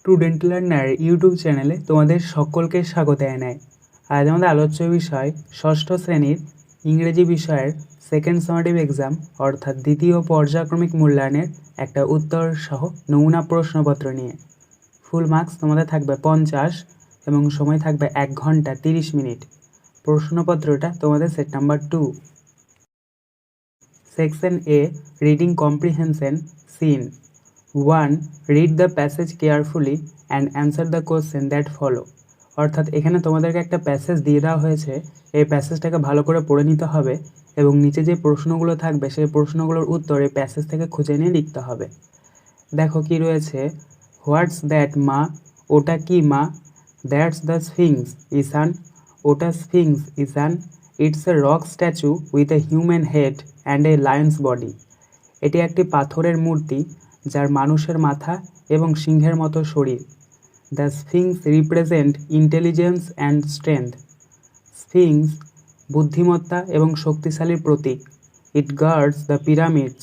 Student learner YouTube চ্যানেলে তোমাদের সকলকে স্বাগত জানাই। আজ আমাদের আলোচ্য বিষয় ষষ্ঠ শ্রেণীর ইংরেজি বিষয়ের সেকেন্ড সামেটিভ এক্সাম অর্থাৎ দ্বিতীয় পর্যায়ক্রমিক মূল্যায়নের একটা উত্তর সহ নমুনা প্রশ্নপত্র নিয়ে। ফুল মার্কস তোমাদের থাকবে 50 এবং সময় থাকবে 1 ঘন্টা 30 মিনিট। প্রশ্নপত্রটা তোমাদের set number 2। Section A, reading comprehension seen 1. Read the passage carefully and answer the question that follow. অর্থাৎ এখানে তোমাদেরকে একটা প্যাসেজ দিয়ে দেওয়া হয়েছে, এই প্যাসেজটাকে ভালো করে পড়ে নিতে হবে এবং নিচে যে প্রশ্নগুলো থাকবে সেই প্রশ্নগুলোর উত্তর এই প্যাসেজ থেকে খুঁজে নিয়ে লিখতে হবে। দেখো কি রয়েছে, হোয়াটস দ্যাট মা, ওটা কি মা? দ্যাটস দ্য স্ফিংস ইসান, ওটা Sphinx Ishan. It's a rock statue with a human head and a Lions body. এটি একটি পাথরের মূর্তি যার মানুষের মাথা এবং সিংহের মতো শরীর। The sphinx represent intelligence and strength. Sphinx বুদ্ধিমত্তা এবং শক্তিশালীর প্রতীক। ইট গার্ডস দ্য পিরামিডস,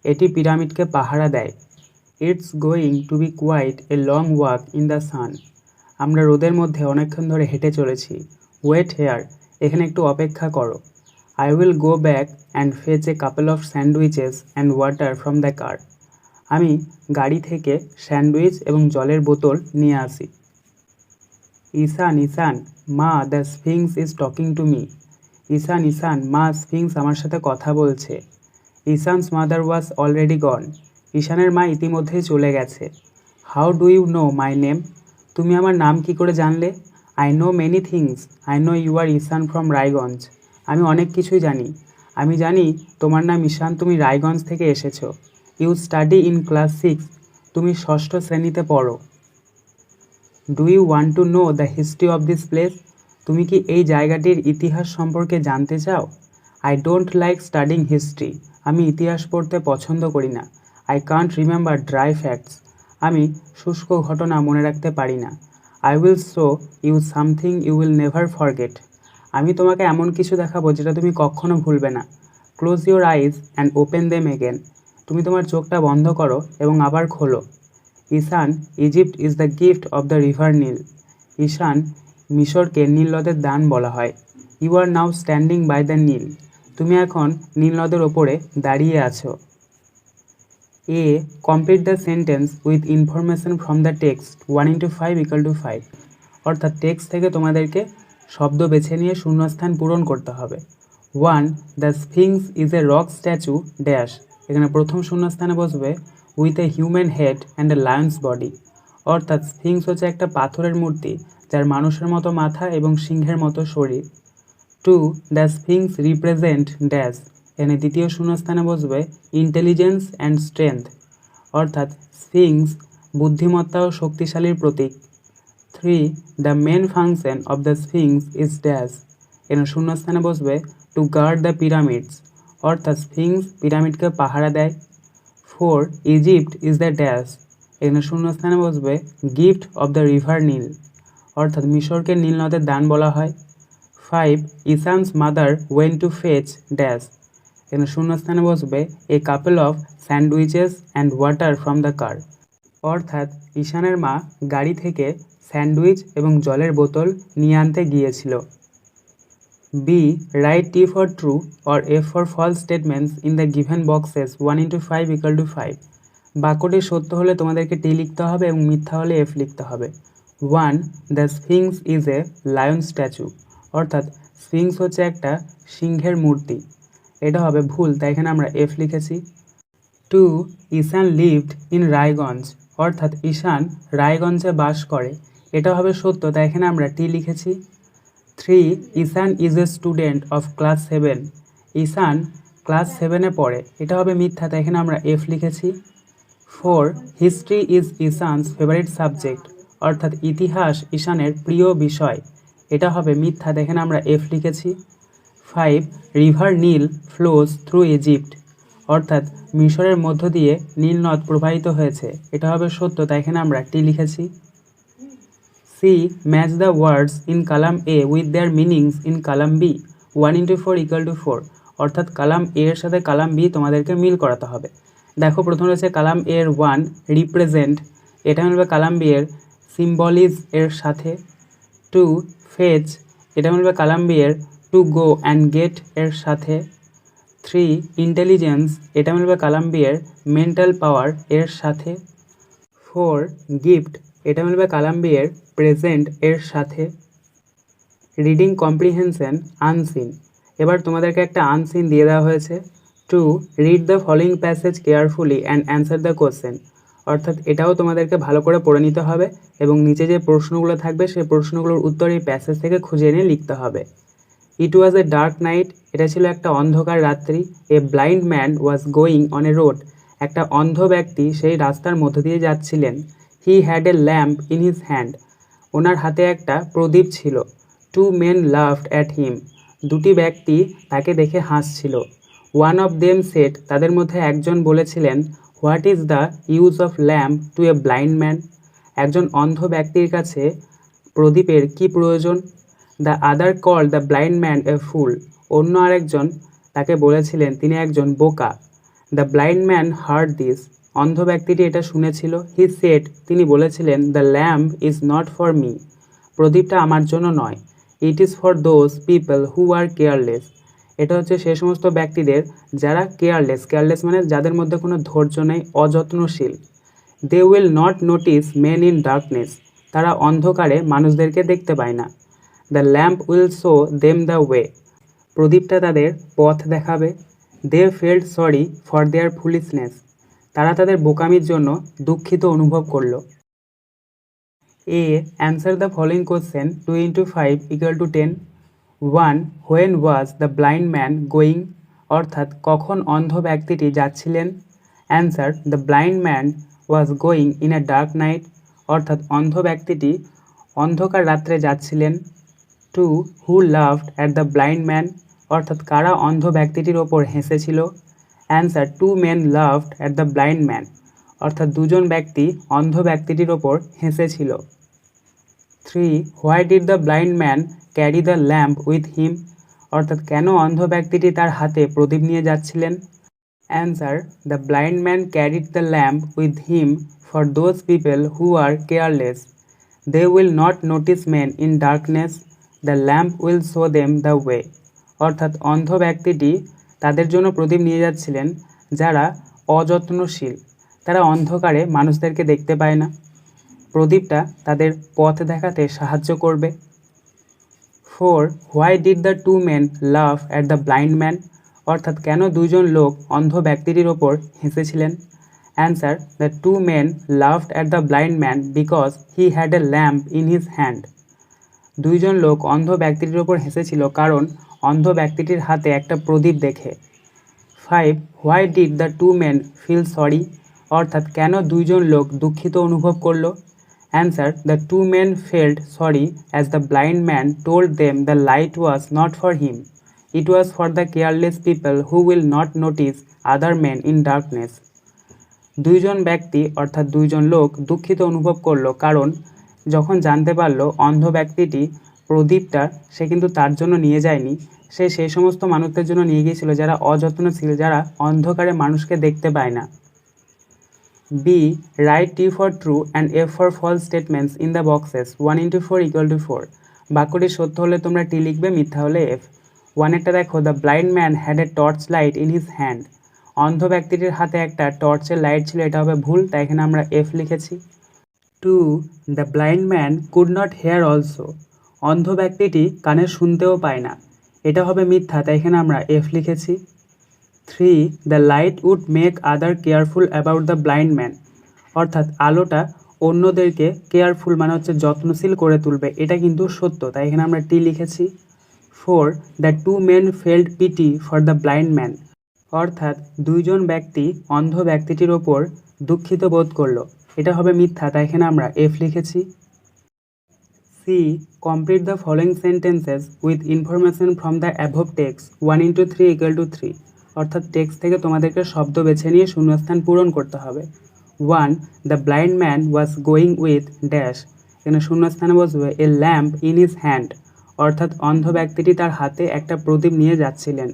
এটি পিরামিডকে পাহারা দেয়। It's going to be quite a long walk in the sun, আমরা রোদের মধ্যে অনেকক্ষণ ধরে হেঁটে চলেছি। ওয়েট হেয়ার, এখানে একটু অপেক্ষা করো। I will go back and fetch A couple of sandwiches and water from the কার, আমি গাড়ি থেকে স্যান্ডউইচ এবং জলের বোতল নিয়ে আসি। ঈশান ঈশান, মা the sphinx is talking to me, Ishaan Ishaan, মা স্ফিংস আমার সাথে কথা বলছে। ঈশানস মাদার ওয়াজ অলরেডি গন, ঈশানের মা ইতিমধ্যেই চলে গেছে। How do you know my name, তুমি আমার নাম কি করে জানলে? I know many things, I know you are Ishan from Raiganj, আমি অনেক কিছুই জানি, আমি জানি তোমার নাম ঈশান, তুমি রায়গঞ্জ থেকে এসেছো। ইউ স্টাডি ইন ক্লাস 6, তুমি ষষ্ঠ শ্রেণীতে পড়ো। Do you want to know the history of this place, তুমি কি এই জায়গাটির ইতিহাস সম্পর্কে জানতে চাও? I don't like studying history, আমি ইতিহাস পড়তে পছন্দ করি না। I can't remember dry facts, আমি শুষ্ক ঘটনা মনে রাখতে পারি না। I will show you something you will never forget, আমি তোমাকে এমন কিছু দেখাবো যেটা তুমি কখনো ভুলবে না। Close your eyes and open them again, তুমি তোমার চোখটা বন্ধ করো এবং আবার খোলো। Ishaan, Egypt is the gift of the river Nile, Ishaan মিশরকে নীল নদের দান বলা হয়। You are now standing by the Nile, তুমি এখন নীল নদের ওপরে দাঁড়িয়ে আছো। A, complete the sentence with information from the text 1:5 = 5, অর্থাৎ টেক্সট থেকে তোমাদেরকে শব্দ বেছে নিয়ে শূন্যস্থান পূরণ করতে হবে। 1. The sphinx is a rock statue dash, এখানে প্রথম শূন্যস্থানে বসবে with a human head and a Lions body, অর্থাৎ স্ফিংস হচ্ছে একটা পাথরের মূর্তি যার মানুষের মতো মাথা এবং সিংহের মতো শরীর। 2. দ্য স্ফিংস রিপ্রেজেন্ট ড্যাশ, এখানে দ্বিতীয় শূন্যস্থানে বসবে ইন্টেলিজেন্স অ্যান্ড স্ট্রেংথ, অর্থাৎ স্ফিংস বুদ্ধিমত্তা ও শক্তিশালীর প্রতীক। 3. The main function of the sphinx is dash, এখানে শূন্যস্থানে বসবে টু গার্ড দ্য পিরামিডস, অর্থাৎ স্ফিংস পিরামিডকে পাহারা দেয়। 4. ইজিপ্ট ইজ দ্য ড্যাশ, এখানে শূন্যস্থানে বসবে gift of the river Nile, অর্থাৎ মিশরকে নীল নদের দান বলা হয়। 5. Ishaan's mother went to fetch dash, এখানে শূন্যস্থানে বসবে a couple of sandwiches and water from the car, অর্থাৎ ঈশানের মা গাড়ি থেকে স্যান্ডউইচ এবং জলের বোতল নিয়ে আনতে গিয়েছিল। B, write T for true or F for false statements in the given boxes 1:5 = 5, বাক্যটি সত্য হলে তোমাদেরকে টি লিখতে হবে এবং মিথ্যা হলে এফ লিখতে হবে। 1. The sphinx is a lion statue, অর্থাৎ স্ফিংস হচ্ছে একটা সিংহের মূর্তি, এটা হবে ভুল, তাই এখানে আমরা এফ লিখেছি। 2. ঈশান লিভড ইন রায়গঞ্জ, অর্থাৎ ঈশান রায়গঞ্জে বাস করে, এটা হবে সত্য, তাই এখানে আমরা টি লিখেছি। 3. Ishaan is a student of class 7, Ishaan class 7-এ পড়ে, এটা হবে মিথ্যা, তাই এখানে আমরা এফ লিখেছি। 4. History is Ishaan's favourite subject, অর্থাৎ ইতিহাস ঈশানের প্রিয় বিষয়, এটা হবে মিথ্যা, তাই এখানে আমরা এফ লিখেছি। 5. রিভার নীল ফ্লোজ থ্রু ইজিপ্ট, অর্থাৎ মিশরের মধ্য দিয়ে নীল নদ প্রবাহিত হয়েছে, এটা হবে সত্য, তাই এখানে আমরা টি লিখেছি। C, match the words in column A with their meanings in column B 1:4 = 4, অর্থাৎ কালাম এ এর সাথে কালাম বি তোমাদেরকে মিল করাতে হবে। দেখো প্রথমে রয়েছে কালাম এর 1 রিপ্রেজেন্ট, এটা মিলবে কালাম্বিয়ের সিম্বলিজ এর সাথে। 2 ফেচ, এটা মিলবে কালাম্বিয়ের টু গো অ্যান্ড গেট এর সাথে। 3 ইন্টেলিজেন্স, এটা মিলবে কালাম্বিয়ের মেন্টাল পাওয়ার এর সাথে। 4 গিফট, এটা মিলবে কালাম্বিয়ের প্রেজেন্ট এর সাথে। রিডিং কম্প্রিহেনশন আনসিন, এবার তোমাদেরকে একটা আনসিন দিয়ে দেওয়া হয়েছে। To read the following passage carefully and answer the question, অর্থাৎ এটাও তোমাদেরকে ভালো করে পড়ে নিতে হবে এবং নিচে যে প্রশ্নগুলো থাকবে সেই প্রশ্নগুলোর উত্তর এই প্যাসেজ থেকে খুঁজে এনে লিখতে হবে। ইট ওয়াজ এ ডার্ক নাইট, এটা ছিল একটা অন্ধকার রাত্রি। A blind man was going on a road, একটা অন্ধ ব্যক্তি সেই রাস্তার মধ্য দিয়ে যাচ্ছিলেন। He had a lamp in his hand, ওনার হাতে একটা প্রদীপ ছিল। Two men laughed at him, দুটি ব্যক্তি তাকে দেখে হাসছিল। ওয়ান অফ দেম সেট, তাদের মধ্যে একজন বলেছিলেন, what is the use of lamp to a blind man, একজন অন্ধ ব্যক্তির কাছে প্রদীপের কি প্রয়োজন। The other call the blind man a fool, অন্য আরেকজন তাকে বলেছিলেন তিনি একজন বোকা। The blind man heard this, অন্ধ ব্যক্তিটি এটা শুনেছিল। হি সেড, তিনি বলেছিলেন, the lamp is not for me, প্রদীপটা আমার জন্য নয়। It is for those people who are careless, এটা হচ্ছে সে সমস্ত ব্যক্তিদের যারা কেয়ারলেস, কেয়ারলেস মানে যাদের মধ্যে কোনো ধৈর্য নেই, অযত্নশীল। They will not notice men in darkness, তারা অন্ধকারে মানুষদেরকে দেখতে পায় না। The lamp will show them the way, প্রদীপটা তাদের পথ দেখাবে। They felt sorry for their foolishness, তারা তাদের বোকামির জন্য দুঃখিত অনুভব করলো। A answer the following question 2 into 5 = 10। 1 when was the blind man going, অর্থাৎ কখন অন্ধ ব্যক্তিটি যাচ্ছিলেন। Answer the blind man was going in a dark night, অর্থাৎ অন্ধ ব্যক্তিটি অন্ধকার রাত্রে যাচ্ছিলেন। 2 who laughed at the blind man, অর্থাৎ কারা অন্ধ ব্যক্তিটির ওপর হেসেছিল। Answer two men laughed at the blind man, অর্থাৎ দুজন ব্যক্তি অন্ধ ব্যক্তিটির ওপর হেসেছিল। 3 why did the blind man carry the lamp with him, অর্থাৎ কেন অন্ধ ব্যক্তিটি তার হাতে প্রদীপ নিয়ে যাচ্ছিলেন। Answer the blind man carried the lamp with him for those people who are careless, they will not notice men in darkness, the lamp will show them the way, অর্থাৎ অন্ধ ব্যক্তিটি তাদের জন্য প্রদীপ নিয়ে যাচ্ছিলেন যারা অযত্নশীল, তারা অন্ধকারে মানুষদেরকে দেখতে পায় না, প্রদীপটা তাদের পথ দেখাতে সাহায্য করবে। 4 why did the two men laugh at the blind man, অর্থাৎ কেন দুইজন লোক অন্ধ ব্যক্তিটির ওপর হেসেছিলেন। Answer the two men laughed at the blind man because he had a lamp in his hand, দুইজন লোক অন্ধ ব্যক্তিটির ওপর হেসেছিল কারণ অন্ধ ব্যক্তিটির হাতে একটা প্রদীপ দেখে। 5 why did the two men feel sorry, অর্থাৎ কেন দুইজন লোক দুঃখিত অনুভব করলো। Answer the two men felt sorry as the blind man told them the light was not for him, it was for the careless people who will not notice other men in darkness, দুইজন ব্যক্তি অর্থাৎ দুইজন লোক দুঃখিত অনুভব করলো কারণ যখন জানতে পারলো অন্ধ ব্যক্তিটি প্রদীপটা সে কিন্তু তার জন্য নিয়ে যায়নি, সে সেই সমস্ত মানুষদের জন্য নিয়ে গিয়েছিল যারা অযত্নশীল, যারা অন্ধকারে মানুষকে দেখতে পায় না। B write T for true and F for false statements in the boxes 1 into 4 = 4, বাক্যটি সত্য হলে তোমরা টি লিখবে, মিথ্যা হলে এফ। 1 দেখো, the blind man had a torch light in his hand, অন্ধ ব্যক্তিটির হাতে একটা টর্চের লাইট ছিল, এটা হবে ভুল, তাই এখানে আমরা এফ লিখেছি। 2 the blind man could not here also, অন্ধ ব্যক্তিটি কানে শুনতেও পায় না, এটা হবে মিথ্যা, তাই এখানে আমরা এফ লিখেছি। 3 the light would make other careful about the blind man, অর্থাৎ আলোটা অন্যদেরকে কেয়ারফুল মানে হচ্ছে যত্নশীল করে তুলবে, এটা কিন্তু সত্য, তাই এখানে আমরা টি লিখেছি। 4 the two men felt pity for the blind man, অর্থাৎ দুইজন ব্যক্তি অন্ধ ব্যক্তিটির ওপর দুঃখিত বোধ করলো, এটা হবে মিথ্যা, তাই এখানে আমরা এফ লিখেছি। C complete the following sentences with information from the above text 1 into 3 = 3, অর্থাৎ টেক্সট থেকে তোমাদেরকে শব্দ বেছে নিয়ে শূন্যস্থান পূরণ করতে হবে। 1 the blind man was going with dash, এখানে শূন্যস্থানে বসবে এ ল্যাম্প ইন হিজ হ্যান্ড, অর্থাৎ অন্ধ ব্যক্তিটি তার হাতে একটা প্রদীপ নিয়ে যাচ্ছিলেন।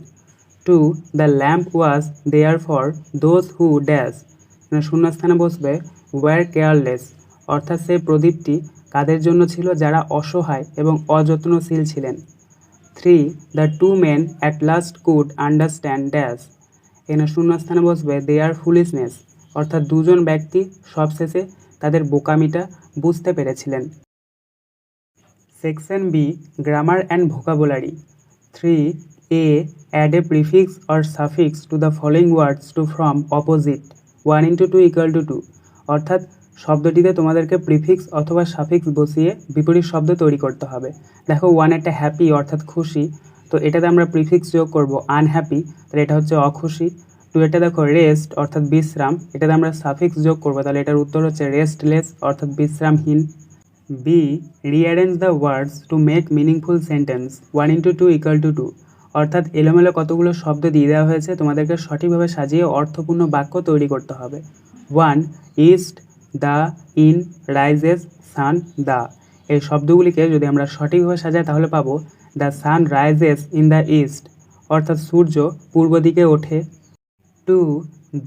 2 the lamp was there for those who dash, এখানে শূন্যস্থানে বসবে ওয়্যার কেয়ারলেস, অর্থাৎ সেই প্রদীপটি কাদের জন্য ছিল? যারা অসহায় এবং অযত্নশীল ছিলেন। 3. The two men at last could understand dash. এখানে শূন্যস্থানে বসবে দেয়ার ফুলিশনেস, অর্থাৎ দুজন ব্যক্তি সবশেষে তাদের বোকামিটা বুঝতে পেরেছিলেন। Section B, grammar and vocabulary. 3. Add a prefix or suffix to the following words to form opposite 1 into 2 equal to 2. অর্থাৎ শব্দটিতে তোমাদেরকে প্রিফিক্স অথবা সাফিক্স বসিয়ে বিপরীত শব্দ তৈরি করতে হবে। দেখো 1 একটা হ্যাপি অর্থাৎ খুশি, তো এটাতে আমরা প্রিফিক্স যোগ করব আনহ্যাপি, তাহলে এটা হচ্ছে অখুশি। 2 এটা দেখো রেস্ট অর্থাৎ বিশ্রাম, এটাতে আমরা সাফিক্স যোগ করবো, তাহলে এটার উত্তর হচ্ছে রেস্টলেস অর্থাৎ বিশ্রামহীন। B, rearrange the words to make meaningful sentence 1 into 2 equal to 2. অর্থাৎ এলোমেলো কতগুলো শব্দ দিয়ে দেওয়া হয়েছে, তোমাদেরকে সঠিকভাবে সাজিয়ে অর্থপূর্ণ বাক্য তৈরি করতে হবে। 1. East, the, in, rises, sun, the. এই শব্দগুলিকে যদি আমরা সঠিকভাবে সাজাই তাহলে পাবো the sun rises in the east, অর্থাৎ সূর্য পূর্ব দিকে ওঠে। 2.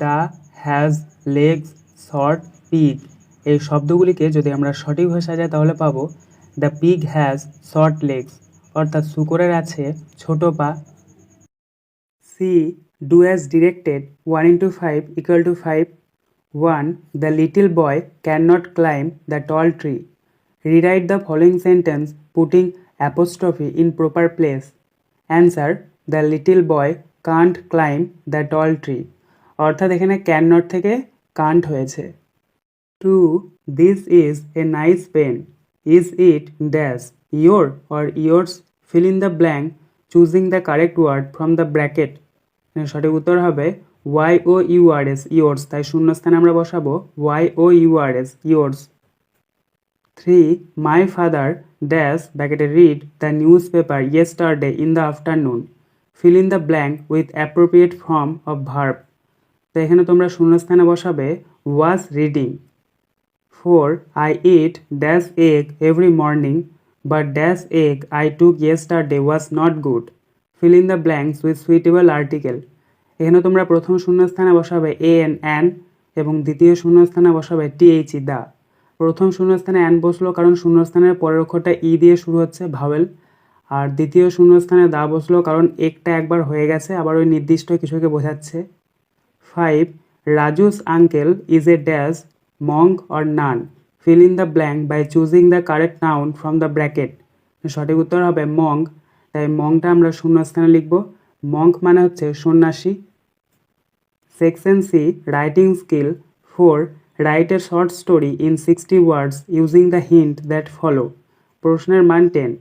The has legs short pig. এই শব্দগুলিকে যদি আমরা সঠিকভাবে সাজাই তাহলে পাবো the pig has short legs, অর্থাৎ শূকরের আছে ছোট পা। C, do as directed 1 into 5 equal to 5. 1. The little boy cannot climb the tall tree. Rewrite the following sentence putting apostrophe in proper place. Answer: the little boy can't climb the tall tree. অর্থাৎ এখানে can not থেকে Kant হয়েছে। 2. This is a nice pen. Is it dash your or yours? Fill in the blank choosing the correct word from the bracket. সঠিক উত্তর হবে yours, yours, তাই শূন্যস্থানে আমরা বসাবো yours, yours. 3. My father dash bracket read the newspaper yesterday in the afternoon. Fill in the blank with appropriate form of verb. তো এখানে তোমরা শূন্যস্থানে বসাবে was reading. 4. I eat dash egg every morning, but dash egg I took yesterday was not good. Fill in the blanks with suitable article. এখানে তোমরা প্রথম শূন্যস্থানে বসাবে an এবং দ্বিতীয় শূন্যস্থানে বসাবে th দা। প্রথম শূন্যস্থানে অ্যান বসলো কারণ শূন্যস্থানের পরের অক্ষরটা ই দিয়ে শুরু হচ্ছে ভাওয়েল, আর দ্বিতীয় শূন্যস্থানে দা বসলো কারণ একটা একবার হয়ে গেছে, আবার ওই নির্দিষ্ট কিছুকে বোঝাচ্ছে। 5. Raju's uncle is a dash monk or nun. Fill in the blank by choosing the correct noun from the bracket. সঠিক উত্তর হবে মঙ্ক, তাই মঙ্কটা আমরা শূন্যস্থানে লিখব। মঙ্ক মানে হচ্ছে সন্ন্যাসী। Section C, writing skill. 4. Write a short story in 60 words using the hint that follow. প্রশ্নের মান 10.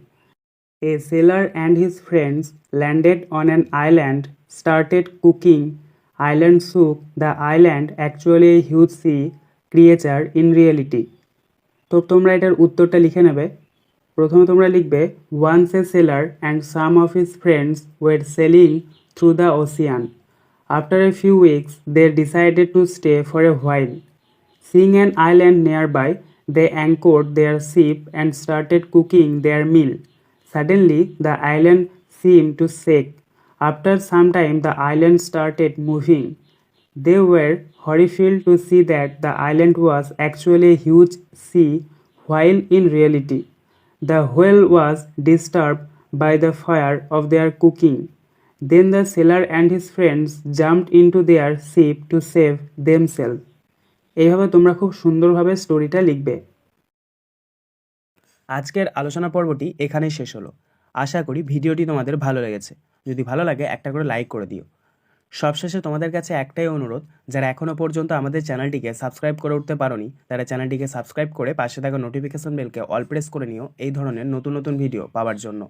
A sailor and his friends landed on an island, started cooking. Island soup. The island actually a huge sea creature in reality. তো তোমরা এটার উত্তরটা লিখে নেবে। প্রথমে তোমরা লিখবে once a sailor and some of his friends were sailing through the ocean. After a few weeks they decided to stay for a while. Seeing an island nearby, they anchored their ship and started cooking their meal. Suddenly the island seemed to shake. After some time the island started moving. They were horrified to see that the island was actually a huge sea, while in reality the whale was disturbed by the fire of their cooking. Then the sailor and his friends jumped into their ship to save themselves. এইভাবে তোমরা খুব সুন্দরভাবে স্টোরিটা লিখবে। আজকের আলোচনা পর্বটি এখানেই শেষ হলো। আশা করি ভিডিওটি তোমাদের ভালো লেগেছে। যদি ভালো লাগে একটা করে লাইক করে দিও। সবশেষে তোমাদের কাছে একটাই অনুরোধ, যারা এখনও পর্যন্ত আমাদের চ্যানেলটিকে সাবস্ক্রাইব করে উঠতে পারোনি তারা চ্যানেলটিকে সাবস্ক্রাইব করে পাশে থাকা নোটিফিকেশন বেলকে অল প্রেস করে নিও এই ধরনের নতুন নতুন ভিডিও পাওয়ার জন্য।